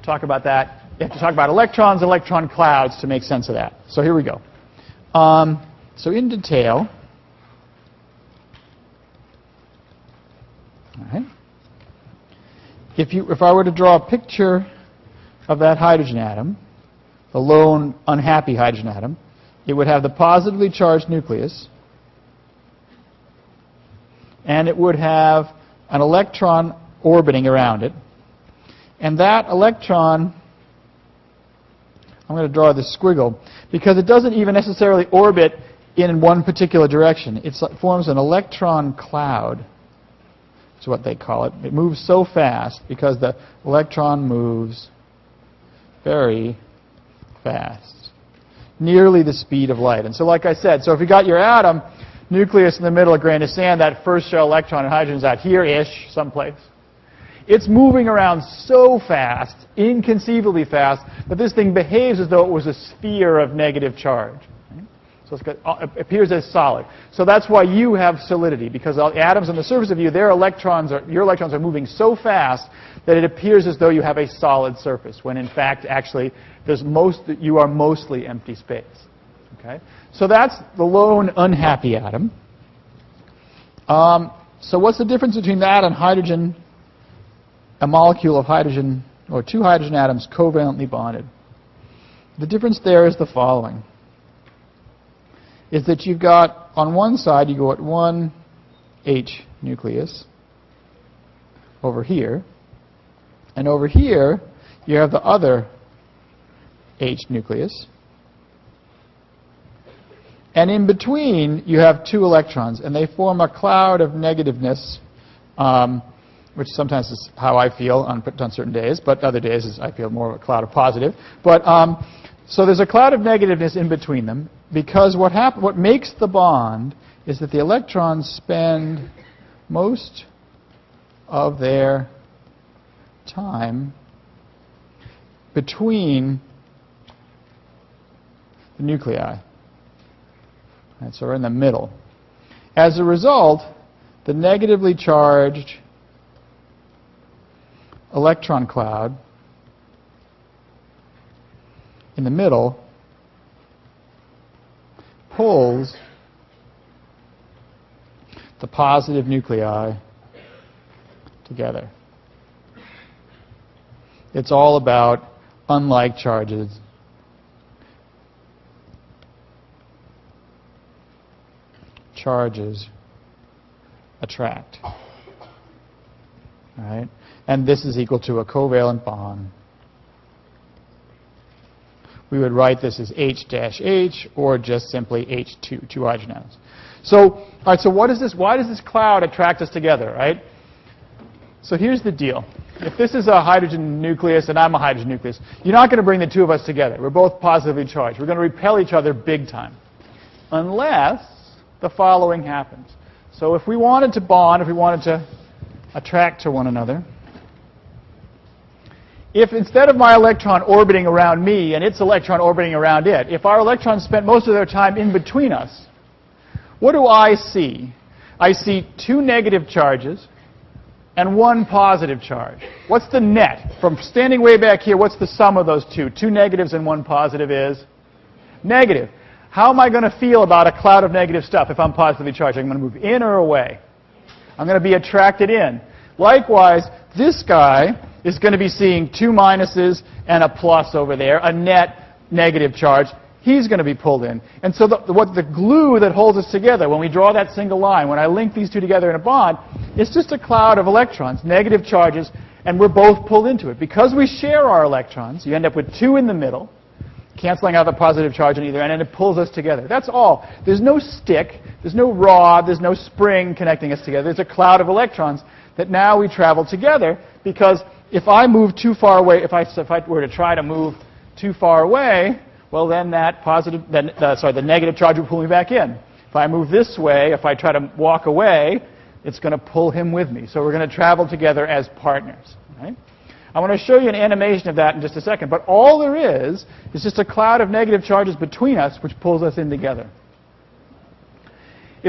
talk about that. You have to talk about electrons, electron clouds to make sense of that. So here we go. So in detail, all right. If I were to draw a picture of that hydrogen atom, the lone unhappy hydrogen atom, it would have the positively charged nucleus, and it would have an electron orbiting around it. And that electron, I'm going to draw this squiggle, because it doesn't even necessarily orbit in one particular direction. It forms an electron cloud. That's what they call it. It moves so fast because the electron moves very fast, nearly the speed of light. And so like I said, so if you got your atom, nucleus in the middle, a grain of sand, that first shell electron and hydrogen's out here-ish, someplace. It's moving around so fast, inconceivably fast, that this thing behaves as though it was a sphere of negative charge. So it appears as solid. So that's why you have solidity, because the atoms on the surface of you, your electrons are moving so fast that it appears as though you have a solid surface, when in fact, actually, you are mostly empty space. Okay? So that's the lone unhappy atom. So what's the difference between that and hydrogen, a molecule of hydrogen, or two hydrogen atoms covalently bonded? The difference there is the following. Is that you've got, on one side, you go at one H nucleus over here, and over here, you have the other H nucleus. And in between, you have two electrons, and they form a cloud of negativeness, which sometimes is how I feel on certain days, but other days I feel more of a cloud of positive. But so there's a cloud of negativeness in between them, because what makes the bond is that the electrons spend most of their time between the nuclei. Right, so we're in the middle. As a result, the negatively charged electron cloud in the middle pulls the positive nuclei together. It's all about unlike charges. Charges attract. All right? And this is equal to a covalent bond. We would write this as H-H or just simply H2, two hydrogen atoms. So, all right, so what is this? Why does this cloud attract us together, right? So here's the deal. If this is a hydrogen nucleus and I'm a hydrogen nucleus, you're not going to bring the two of us together. We're both positively charged. We're going to repel each other big time. Unless the following happens. So if we wanted to bond, if we wanted to attract to one another, if instead of my electron orbiting around me and its electron orbiting around it, if our electrons spent most of their time in between us, what do I see? I see two negative charges and one positive charge. What's the net? From standing way back here, what's the sum of those two? Two negatives and one positive is negative. How am I going to feel about a cloud of negative stuff if I'm positively charged? I'm going to move in or away? I'm going to be attracted in. Likewise, this guy is going to be seeing two minuses and a plus over there, a net negative charge. He's going to be pulled in. And so what the glue that holds us together, when we draw that single line, when I link these two together in a bond, it's just a cloud of electrons, negative charges, and we're both pulled into it. Because we share our electrons, you end up with two in the middle, canceling out the positive charge on either end, and it pulls us together. That's all. There's no stick, there's no rod, there's no spring connecting us together. There's a cloud of electrons that now we travel together, because if I move too far away, if I were to try to move too far away, well then the negative charge will pull me back in. If I move this way, if I try to walk away, it's going to pull him with me. So we're going to travel together as partners. Right? I want to show you an animation of that in just a second, but all there is just a cloud of negative charges between us which pulls us in together.